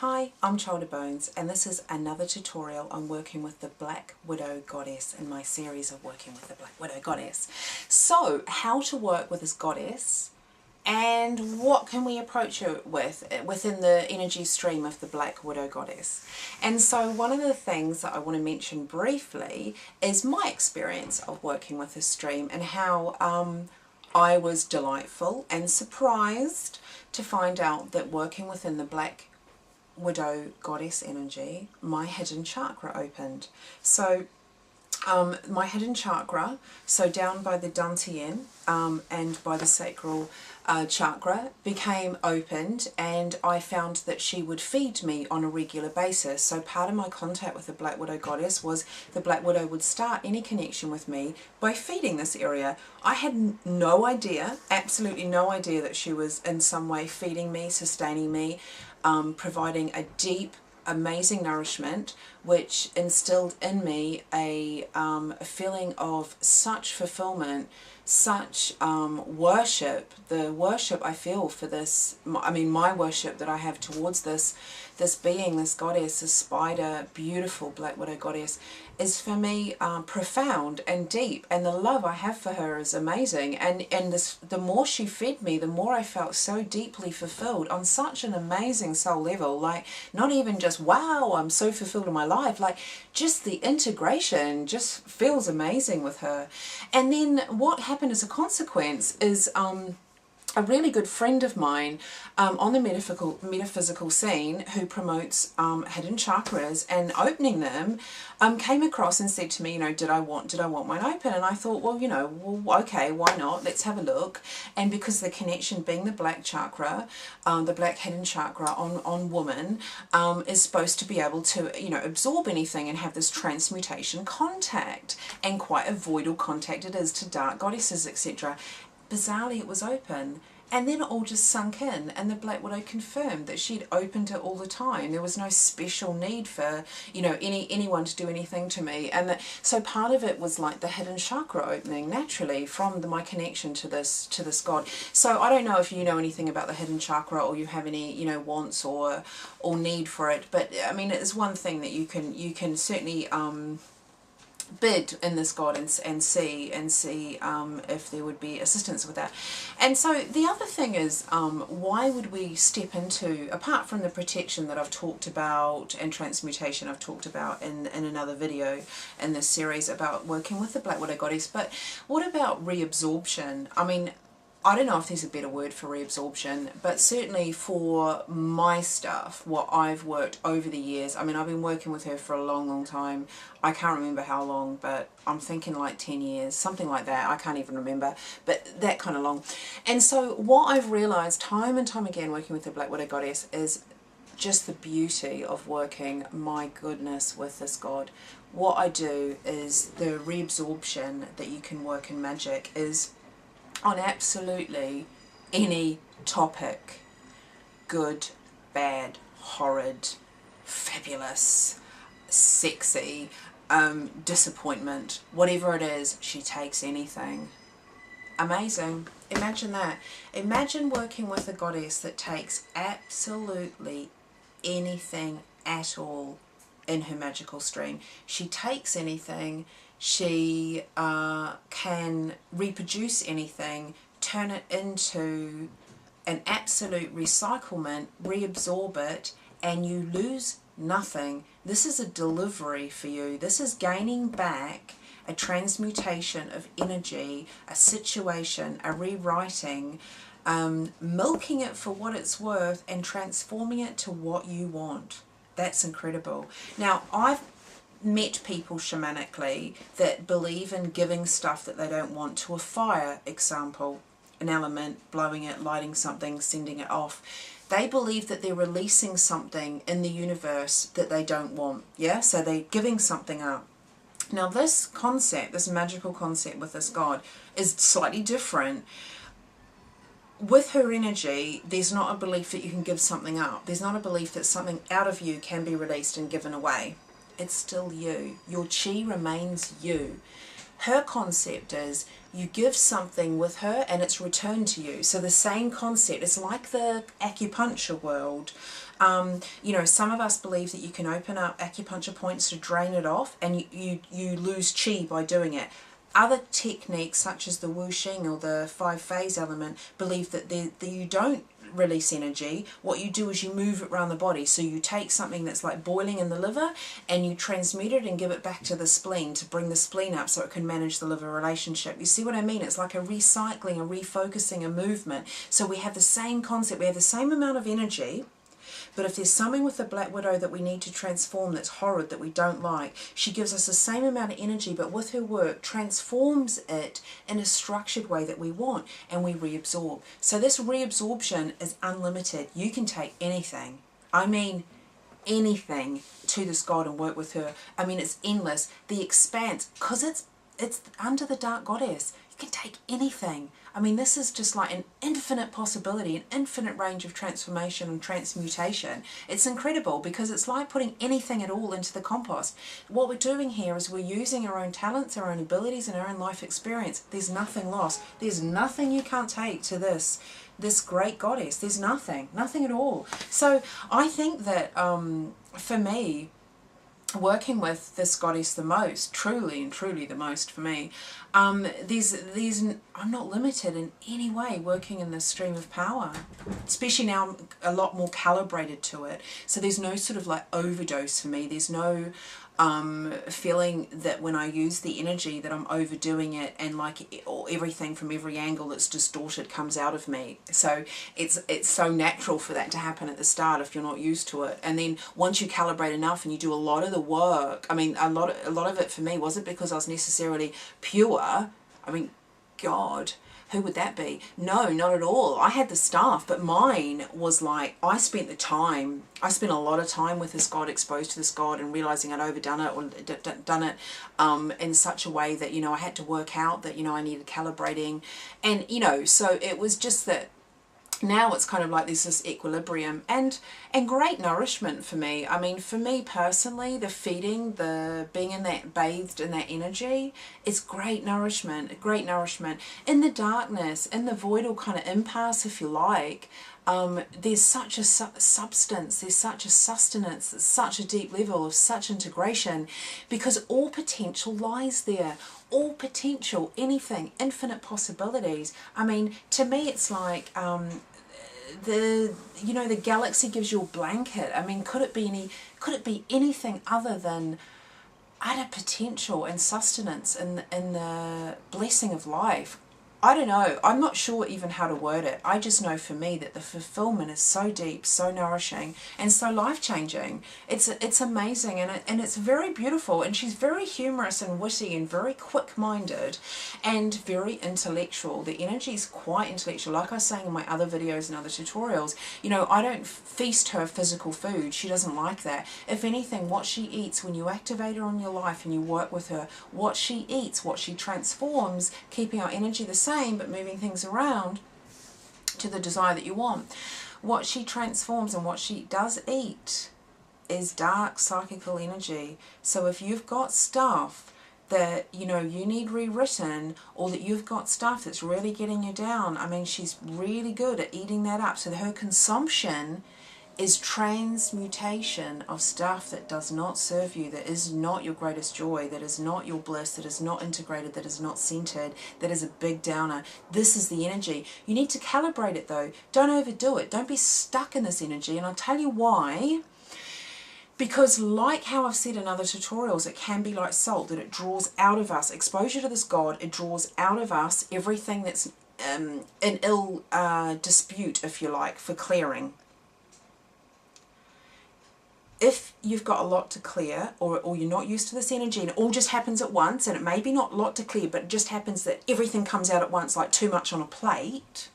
Hi, I'm Shoulder Bones, and this is another tutorial on working with the Black Widow Goddess in my series of working with the Black Widow Goddess. So, how to work with this goddess and what can we approach her with within the energy stream of the Black Widow Goddess. And so one of the things that I want to mention briefly is my experience of working with this stream and how I was delightful and surprised to find out that working within the Black Widow Goddess energy, my hidden chakra opened. So my hidden chakra, so down by the dantian and by the sacral chakra, became opened, and I found that she would feed me on a regular basis. So part of my contact with the Black Widow Goddess was the Black Widow would start any connection with me by feeding this area. I had no idea, absolutely no idea, that she was in some way feeding me, sustaining me, providing a deep, amazing nourishment, which instilled in me a feeling of such fulfillment, such worship. The worship I feel for this, I mean my worship that I have towards this being, this goddess, this spider, beautiful Black Widow Goddess, is for me profound and deep, and the love I have for her is amazing. And the more she fed me, the more I felt so deeply fulfilled on such an amazing soul level. Like, not even just wow, I'm so fulfilled in my life, like just the integration just feels amazing with her. And then what happened as a consequence is a really good friend of mine on the metaphysical scene, who promotes hidden chakras and opening them, came across and said to me, you know, did I want mine open? And I thought, well, you know, well, okay, why not? Let's have a look. And because the connection being the black chakra, the black hidden chakra on woman, is supposed to be able to, you know, absorb anything and have this transmutation contact, and quite a voidal contact it is to dark goddesses, etc. Bizarrely, it was open, and then it all just sunk in, and the Black Widow confirmed that she'd opened it all the time. There was no special need for, you know, anyone to do anything to me. And so part of it was like the hidden chakra opening naturally from my connection to this god. So I don't know if you know anything about the hidden chakra, or you have any, you know, wants or need for it, but I mean, it's one thing that you can certainly bid in this god and see if there would be assistance with that. And so the other thing is, why would we step into, apart from the protection that I've talked about and transmutation I've talked about in another video in this series about working with the Black Widow Goddess, but what about reabsorption? I mean, I don't know if there's a better word for reabsorption, but certainly for my stuff, what I've worked over the years, I mean, I've been working with her for a long time. I can't remember how long, but I'm thinking like 10 years, something like that. I can't even remember, but that kind of long. And so what I've realized time and time again working with the Black Widow Goddess is just the beauty of working, my goodness, with this god. What I do is the reabsorption that you can work in magic is on absolutely any topic, good, bad, horrid, fabulous, sexy, disappointment, whatever it is, she takes anything. Amazing. Imagine that. Imagine working with a goddess that takes absolutely anything at all in her magical stream. She takes anything. She can reproduce anything, turn it into an absolute recyclement, reabsorb it, and you lose nothing. This is a delivery for you. This is gaining back a transmutation of energy, a situation, a rewriting, milking it for what it's worth and transforming it to what you want. That's incredible. Now, I've met people shamanically that believe in giving stuff that they don't want to a fire, example, an element, blowing it, lighting something, sending it off. They believe that they're releasing something in the universe that they don't want, yeah? So they're giving something up. Now this concept, this magical concept with this god, is slightly different. With her energy, there's not a belief that you can give something up. There's not a belief that something out of you can be released and given away. It's still you. Your chi remains you. Her concept is you give something with her and it's returned to you. So the same concept, it's like the acupuncture world. You know, some of us believe that you can open up acupuncture points to drain it off, and you lose chi by doing it. Other techniques, such as the wuxing or the 5-phase element, believe that you don't release energy. What you do is you move it around the body. So you take something that's like boiling in the liver and you transmute it and give it back to the spleen to bring the spleen up so it can manage the liver relationship. You see what I mean? It's like a recycling, a refocusing, a movement. So we have the same concept. We have the same amount of energy. But if there's something with the Black Widow that we need to transform that's horrid, that we don't like, she gives us the same amount of energy, but with her work transforms it in a structured way that we want, and we reabsorb. So this reabsorption is unlimited. You can take anything, I mean anything, to this god and work with her. I mean, it's endless. The expanse, because it's under the Dark Goddess, you can take anything. I mean, this is just like an infinite possibility, an infinite range of transformation and transmutation. It's incredible because it's like putting anything at all into the compost. What we're doing here is we're using our own talents, our own abilities, and our own life experience. There's nothing lost. There's nothing you can't take to this great goddess. There's nothing at all. So I think that for me, working with this goddess the most, truly the most for me, I'm not limited in any way working in this stream of power, especially now I'm a lot more calibrated to it. So there's no sort of like overdose for me. There's no feeling that when I use the energy that I'm overdoing it and like everything from every angle that's distorted comes out of me. So it's so natural for that to happen at the start if you're not used to it. And then once you calibrate enough and you do a lot of the work, I mean, a lot of it for me wasn't because I was necessarily pure. I mean, God, who would that be? No, not at all. I had the staff, but mine was like, I spent a lot of time with this god, exposed to this god, and realizing I'd overdone it or done it in such a way that, you know, I had to work out that, you know, I needed calibrating. And, you know, so it was just that now it's kind of like there's this equilibrium and great nourishment for me. I mean, for me personally, the feeding, the being in that, bathed in that energy, is great nourishment, in the darkness, in the voidal kind of impasse, if you like. There's such a substance, there's such a sustenance, there's such a deep level of such integration, because all potential lies there. All potential, anything, infinite possibilities. I mean, to me it's like the galaxy gives you a blanket. I mean, could it be anything other than utter potential and sustenance in the blessing of life? I don't know. I'm not sure even how to word it. I just know for me that the fulfillment is so deep, so nourishing, and so life-changing. It's amazing, and it's very beautiful. And she's very humorous and witty and very quick-minded and very intellectual. The energy is quite intellectual. Like I was saying in my other videos and other tutorials, you know, I don't feast her physical food. She doesn't like that. If anything, what she eats, when you activate her on your life and you work with her, what she eats, what she transforms, keeping our energy the same, but moving things around to the desire that you want. What she transforms and what she does eat is dark psychical energy. So if you've got stuff that, you know, you need rewritten, or that you've got stuff that's really getting you down, I mean, she's really good at eating that up. So her consumption is transmutation of stuff that does not serve you, that is not your greatest joy, that is not your bliss, that is not integrated, that is not centered, that is a big downer. This is the energy. You need to calibrate it though. Don't overdo it. Don't be stuck in this energy. And I'll tell you why. Because like how I've said in other tutorials, it can be like salt, that it draws out of us. Exposure to this god, it draws out of us everything that's an ill dispute, if you like, for clearing. If you've got a lot to clear, or you're not used to this energy and it all just happens at once, and it may be not a lot to clear, but it just happens that everything comes out at once, like too much on a plate,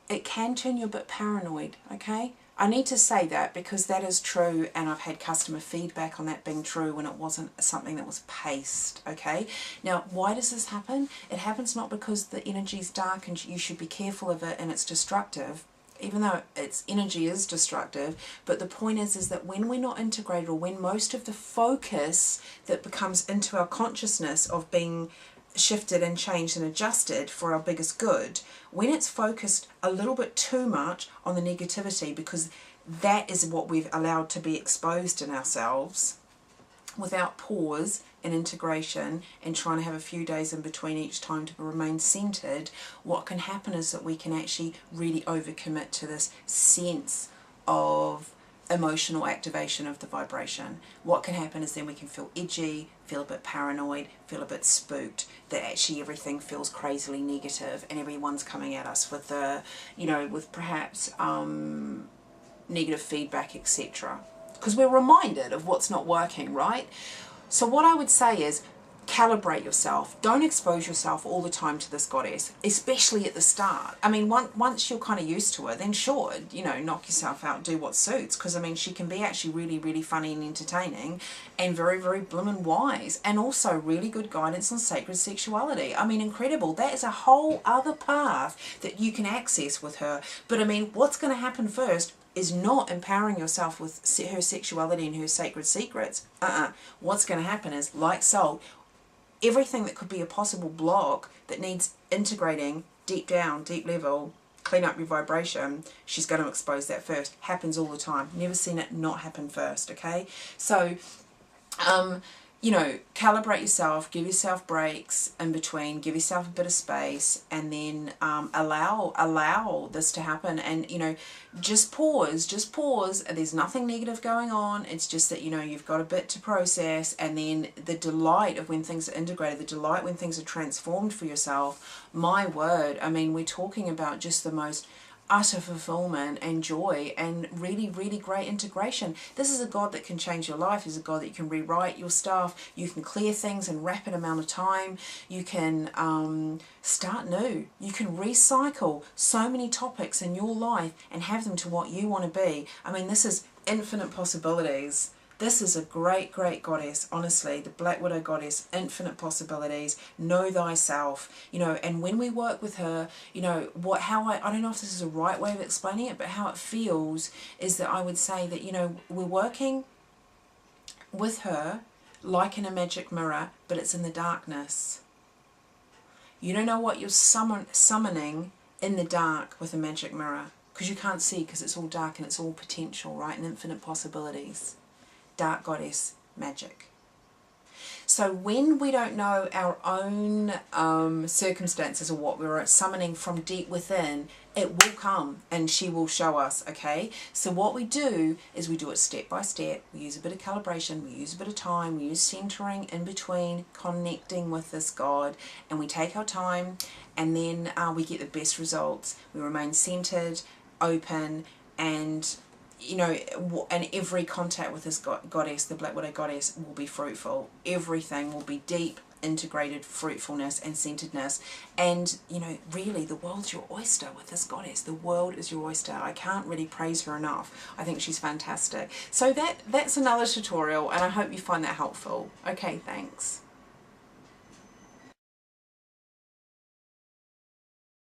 it can turn you a bit paranoid, okay? I need to say that because that is true, and I've had customer feedback on that being true when it wasn't something that was paced, okay? Now, why does this happen? It happens not because the energy is dark and you should be careful of it and it's destructive, even though its energy is destructive, but the point is that when we're not integrated, or when most of the focus that becomes into our consciousness of being shifted and changed and adjusted for our biggest good, when it's focused a little bit too much on the negativity, because that is what we've allowed to be exposed in ourselves without pause and integration and trying to have a few days in between each time to remain centered. What can happen is that we can actually really overcommit to this sense of emotional activation of the vibration. What can happen is then we can feel edgy, feel a bit paranoid, feel a bit spooked, that actually everything feels crazily negative and everyone's coming at us with the, you know, with perhaps negative feedback, etc. Because we're reminded of what's not working, right? So what I would say is calibrate yourself. Don't expose yourself all the time to this goddess, especially at the start. I mean, once you're kind of used to her, then sure, you know, knock yourself out, do what suits. Because, I mean, she can be actually really, really funny and entertaining and very, very bloomin' wise. And also really good guidance on sacred sexuality. I mean, incredible. That is a whole other path that you can access with her. But, I mean, what's going to happen first is not empowering yourself with her sexuality and her sacred secrets. What's going to happen is, like soul, everything that could be a possible block that needs integrating deep down, deep level, clean up your vibration, she's going to expose that first. Happens all the time. Never seen it not happen first, okay? So, you know, calibrate yourself, give yourself breaks in between, give yourself a bit of space, and then allow this to happen. And, you know, just pause. There's nothing negative going on. It's just that, you know, you've got a bit to process, and then the delight of when things are integrated, the delight when things are transformed for yourself. My word, I mean, we're talking about just the most utter fulfillment and joy and really, really great integration. This is a God that can change your life. He's a God that you can rewrite your stuff. You can clear things in rapid amount of time. You can start new. You can recycle so many topics in your life and have them to what you want to be. I mean, this is infinite possibilities. This is a great, great goddess, honestly, the Black Widow goddess, infinite possibilities, know thyself, you know, and when we work with her, you know, I don't know if this is a right way of explaining it, but how it feels is that I would say that, you know, we're working with her like in a magic mirror, but it's in the darkness. You don't know what you're summoning in the dark with a magic mirror, because you can't see, because it's all dark and it's all potential, right, and infinite possibilities. Dark goddess magic. So when we don't know our own circumstances or what we're summoning from deep within, it will come and she will show us, okay? So what we do is we do it step by step. We use a bit of calibration, we use a bit of time, we use centering in between, connecting with this God, and we take our time, and then we get the best results. We remain centered, open, and you know, and every contact with this goddess, the Black Widow goddess, will be fruitful. Everything will be deep, integrated fruitfulness and centeredness. And, you know, really, the world's your oyster with this goddess. The world is your oyster. I can't really praise her enough. I think she's fantastic. So that's another tutorial, and I hope you find that helpful. Okay, thanks.